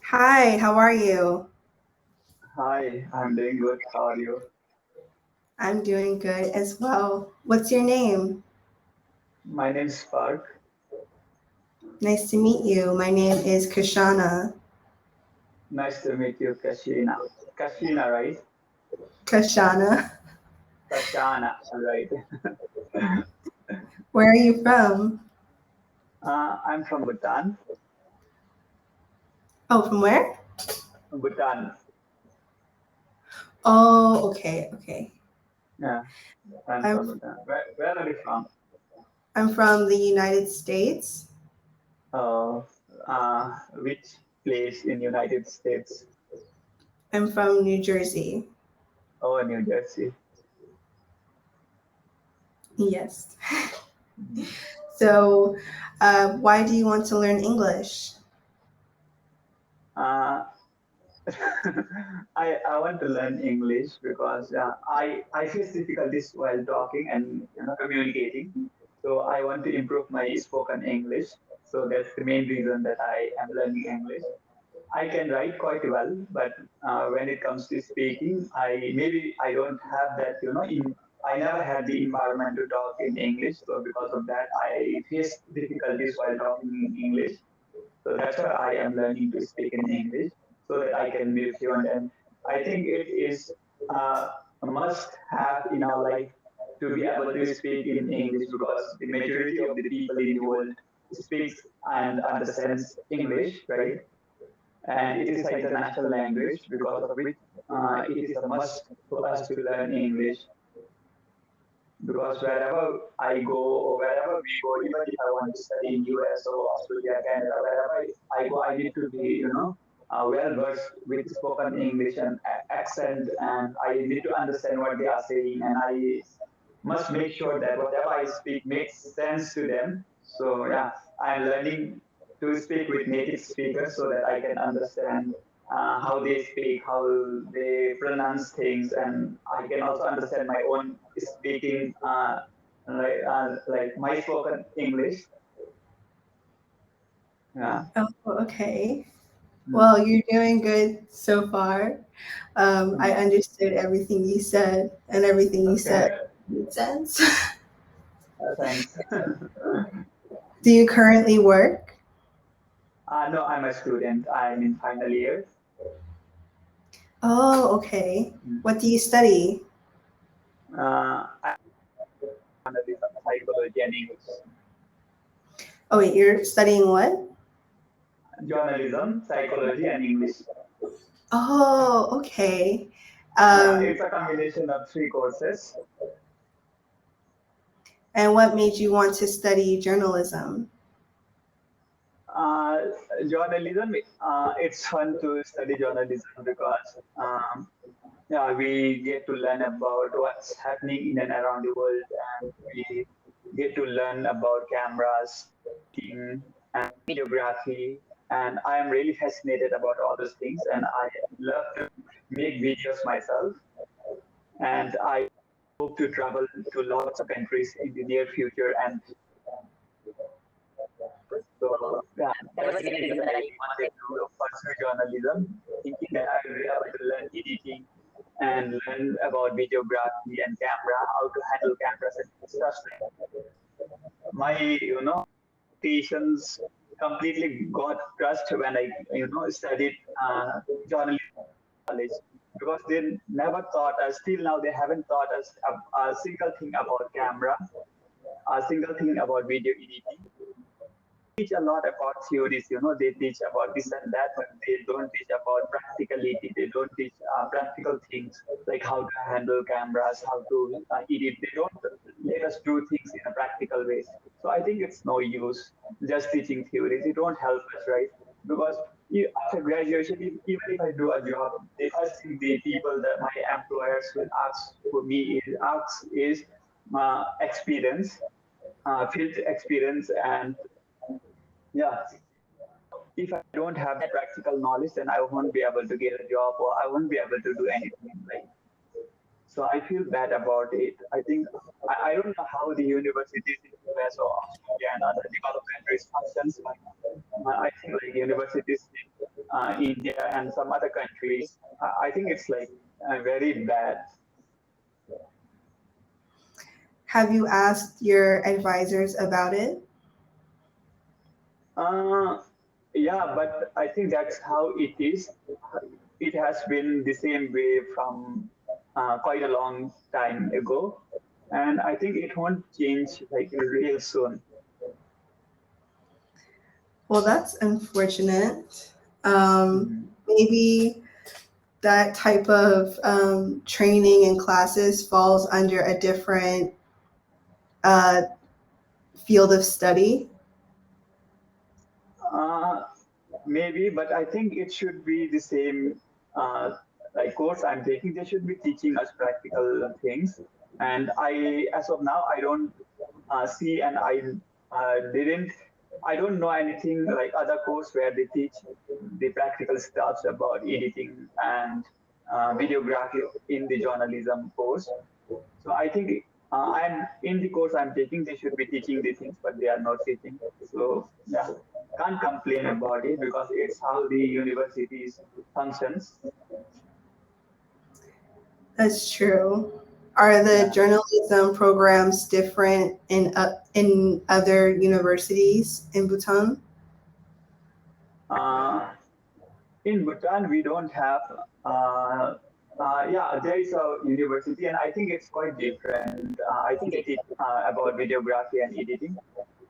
Hi, how are you? Hi, I'm doing good. How are you? I'm doing good as well. What's your name? My name is Park. Nice to meet you. My name is Kashana. Nice to meet you, Kashina. Kashina, right? Kashana. Kashana, right? Where are you from? I'm from Bhutan. Oh, from where? Bhutan. Oh, okay. Yeah, I'm from I'm Bhutan. Where are you from? I'm from the United States. Uh, which place in United States? I'm from New Jersey. Oh, New Jersey. Yes. Mhm. So, why do you want to learn English? Uh, I want to learn English because I face difficulties while talking and communicating. So I want to improve my spoken English. So that's the main reason that I am learning English. I can write quite well, but when it comes to speaking, I don't have that. I never had the environment to talk in English. So because of that, I face difficulties while talking in English. So that's why I am learning to speak in English so that I can be fluent. And I think it is a must have in our life to be able to speak in English because the majority of the people in the world speaks and understands English, right? And it is an international language because of which it is a must for us to learn English because wherever I go or wherever we go, even if I want to study in US or Australia, Canada, wherever I go, I need to be, well versed with spoken English and accent, and I need to understand what they are saying, and I must make sure that whatever I speak makes sense to them. So yeah, I'm learning to speak with native speakers so that I can understand how they speak, how they pronounce things, and I can also understand my own speaking, like my spoken English. Yeah. Oh, okay. Mm. Well, you're doing good so far. I Mm. understood everything you said, and everything you Okay. said made sense. Thanks. Do you currently work? No, I'm a student. I'm in final year. Oh, okay. Mm. What do you study? I'm journalism, psychology, and English. Oh, wait, you're studying what? Journalism, psychology, and English. Oh, okay. Yeah, Um, it's a combination of three courses. and what made you want to study journalism? Uh, Journalism, it's fun to study journalism because yeah, we get to learn about what's happening in and around the world, and we get to learn about cameras, team, and videography. And I am really fascinated about all those things, and I love to make videos myself. And I hope to travel to lots of countries in the near future. And so, yeah, that was the main reason that I wanted to pursue journalism, thinking that I will be able to learn editing and learn about videography and camera, how to handle cameras and stuff. My, patience completely got crushed when I, studied journalism college because they never taught us, till now, they haven't taught us a single thing about camera, a single thing about video editing. Teach a lot about theories, they teach about this and that, but they don't teach about practicality. They don't teach practical things like how to handle cameras, how to edit. They don't let us do things in a practical way. So I think it's no use just teaching theories. It won't help us, right? Because after graduation, even if I do a job, the first thing the people that my employers will ask for me is experience, field experience, and yeah, if I don't have that practical knowledge, then I won't be able to get a job or I won't be able to do anything in life. So I feel bad about it. I think I don't know how the universities in US or Australia and other developed countries functions, but I think like universities India and some other countries. I think it's like very bad. Have you asked your advisors about it? Uh, yeah, but I think that's how it is. It has been the same way from quite a long time ago, and I think it won't change like real soon. Well, that's unfortunate. Mhm. Maybe that type of training and classes falls under a different uh, field of study. Uh, Maybe, but I think it should be the same uh, like course I'm taking. They should be teaching us practical things, and as of now, I don't see, and didn't. I don't know anything like other course where they teach the practical stuffs about editing and videography in the journalism course. So I think I'm in the course I'm taking. They should be teaching the things, but they are not teaching. So yeah, can't complain about it because it's how the universities functions. That's true. Are the Yeah. journalism programs different in other universities in Bhutan? Uh, in Bhutan, we don't have. Uh, yeah, there is a university, and I think it's quite different. I think they teach about videography and editing.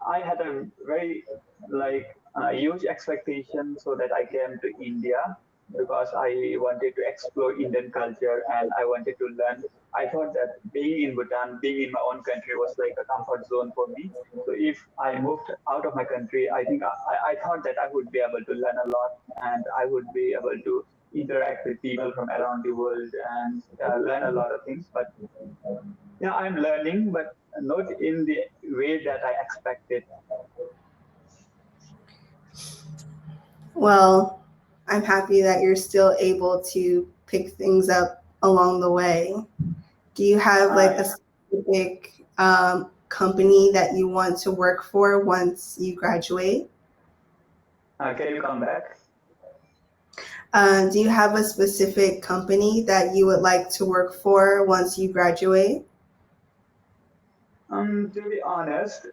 I had a very like huge expectation so that I came to India because I wanted to explore Indian culture and I wanted to learn. I thought that being in Bhutan, being in my own country was like a comfort zone for me. So if I moved out of my country, I think I thought that I would be able to learn a lot and I would be able to interact with people from around the world and learn a lot of things. But yeah, I'm learning, but not in the way that I expected. Well, I'm happy that you're still able to pick things up along the way. Do you have like a Yeah. specific company that you want to work for once you graduate? Can you come back? Do you have a specific company that you would like to work for once you graduate? To be honest,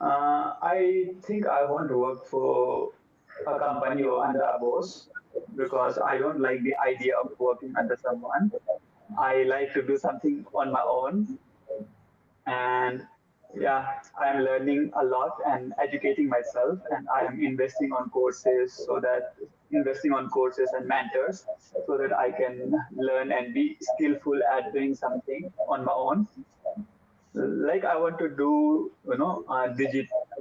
I think I want to work for a company or under a boss because I don't like the idea of working under someone. I like to do something on my own, and yeah, I'm learning a lot and educating myself, and I am investing on courses and mentors so that I can learn and be skillful at doing something on my own. Like I want to do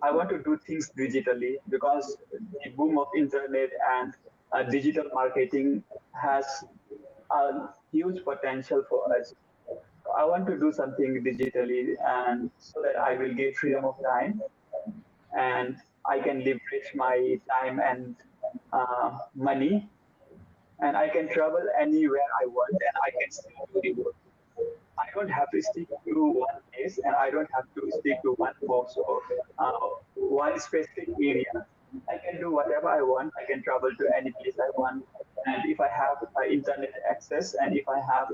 I want to do things digitally because the boom of internet and digital marketing has a huge potential for us. I want to do something digitally and so that I will get freedom of time and I can leverage my time and money and I can travel anywhere I want and I can still do the work. I don't have to stick to one place and I don't have to stick to one box or one specific area. I can do whatever I want. I can travel to any place I want. And if I have internet access and if I have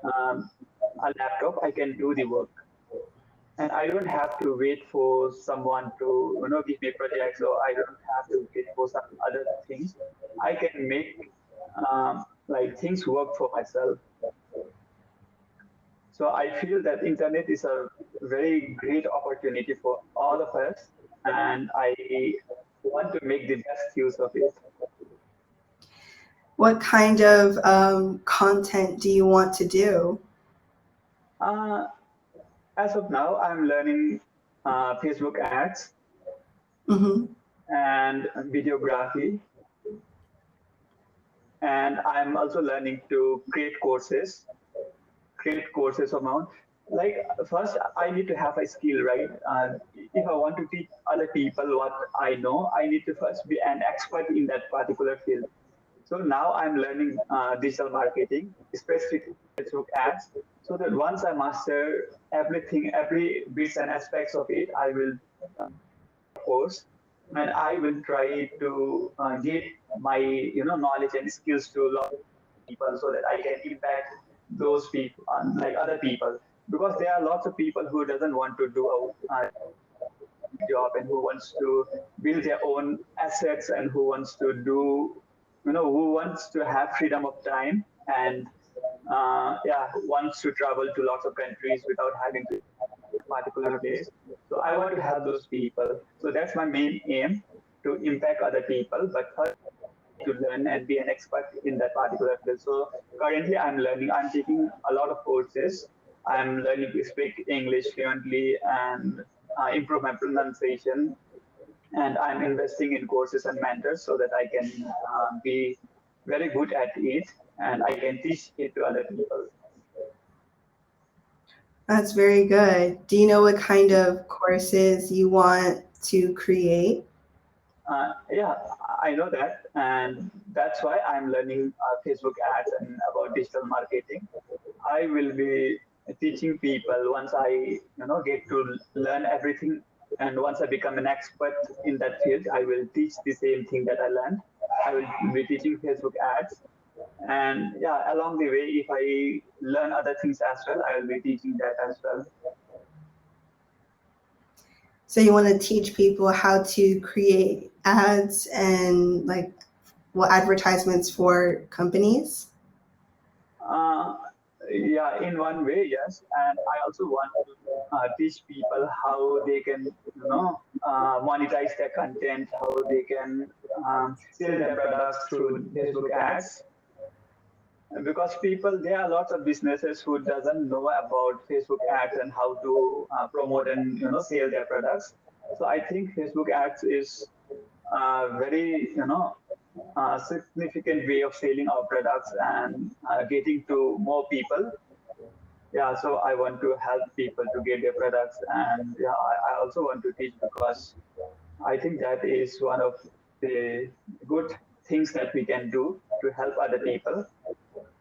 um, a laptop, I can do the work. And I don't have to wait for someone to give me projects or I don't have to wait for some other things. I can make like things work for myself. So I feel that internet is a very great opportunity for all of us, and I want to make the best use of it. What kind of content do you want to do? Uh, as of now, I'm learning Facebook ads Hmm. and videography, and I'm also learning to create courses of my own. Like first, I need to have a skill, right? If I want to teach other people what I know, I need to first be an expert in that particular field. So now I'm learning digital marketing, especially Facebook ads, so that once I master everything, every bits and aspects of it, I will course. and I will try to give my knowledge and skills to a lot of people so that I can impact those people, like other people, because there are lots of people who doesn't want to do a job and who wants to build their own assets and who wants to do who wants to have freedom of time and yeah, wants to travel to lots of countries without having to particular place. So I want to help those people. So that's my main aim, to impact other people, but first to learn and be an expert in that particular field. So currently I'm taking a lot of courses. I'm learning to speak English fluently and improve my pronunciation. And I'm investing in courses and mentors so that I can be very good at it and I can teach it to other people. That's very good. Do you know what kind of courses you want to create? Yeah, I know that, and that's why I'm learning Facebook ads and about digital marketing. I will be teaching people once I, get to learn everything, and once I become an expert in that field, I will teach the same thing that I learned. I will be teaching Facebook ads, and yeah, along the way, if I learn other things as well, I will be teaching that as well. So you want to teach people how to create ads and like advertisements for companies? Uh, yeah, in one way, yes. And I also want to teach people how they can, monetize their content, how they can sell their products through Facebook ads. Because people, there are lots of businesses who doesn't know about Facebook ads and how to promote and sell their products. So I think Facebook ads is very significant way of selling our products and getting to more people. Yeah, so I want to help people to get their products, and yeah, I also want to teach because I think that is one of the good things that we can do to help other people.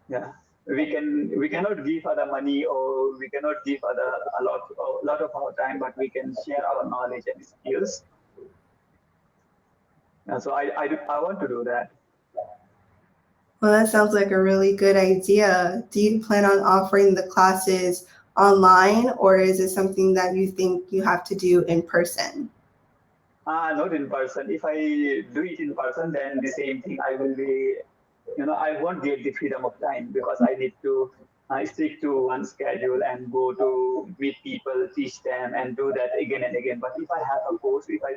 Yeah, we cannot give other money or we cannot give other a lot of our time, but we can share our knowledge and skills. And so I want to do that. Well, that sounds like a really good idea. Do you plan on offering the classes online, or is it something that you think you have to do in person? Not in person. If I do it in person, then the same thing. I will be, I won't get the freedom of time because I need to stick to one schedule and go to meet people, teach them, and do that again and again. But if I have a course, if I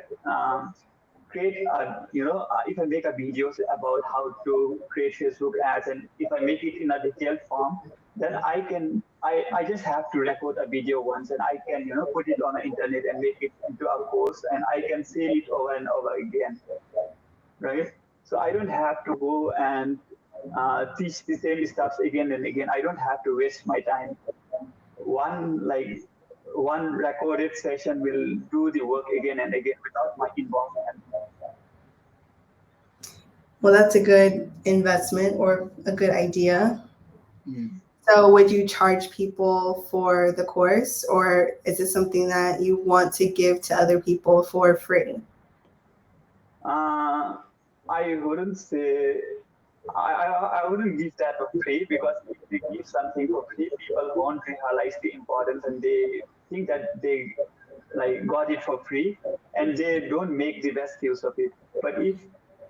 create, if I make a videos about how to create Facebook ads, and if I make it in a detailed form, then I just have to record a video once and I can, put it on the internet and make it into a course and I can sell it over and over again, right? So I don't have to go and teach the same stuff again and again. I don't have to waste my time. One like one recorded session will do the work again and again without my involvement. Well, that's a good investment or a good idea. Mm. So, would you charge people for the course, or is it something that you want to give to other people for free? Uh, I wouldn't say I wouldn't give that for free because if we give something for free, people won't realize the importance and they think that they like got it for free and they don't make the best use of it. But if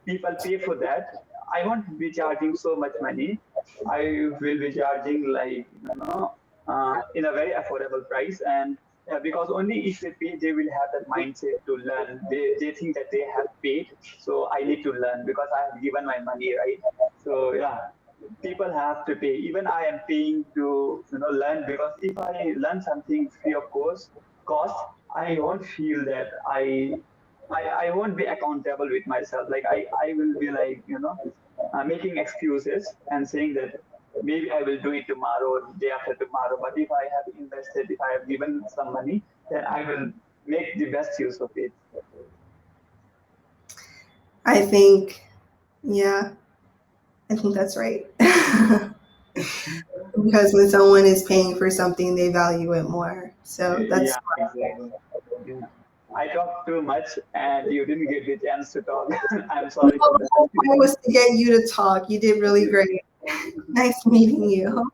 people pay for that, I won't be charging so much money. I will be charging like in a very affordable price and because only if they pay they will have that mindset to learn. They think that they have paid, so I need to learn because I have given my money, right? So yeah, people have to pay. Even I am paying to learn because if I learn something free of cost, I won't feel that I won't be accountable with myself. Like I will be like making excuses and saying that maybe I will do it tomorrow, day after tomorrow. But if I have invested, if I have given some money, then I will make the best use of it. I think, yeah, I think that's right. Because when someone is paying for something, they value it more. So Yeah, that's exactly. Yeah. I talked too much and you didn't get the chance to talk. I'm No, sorry for the that. whole point was to get you to talk. You did really great. Nice meeting you.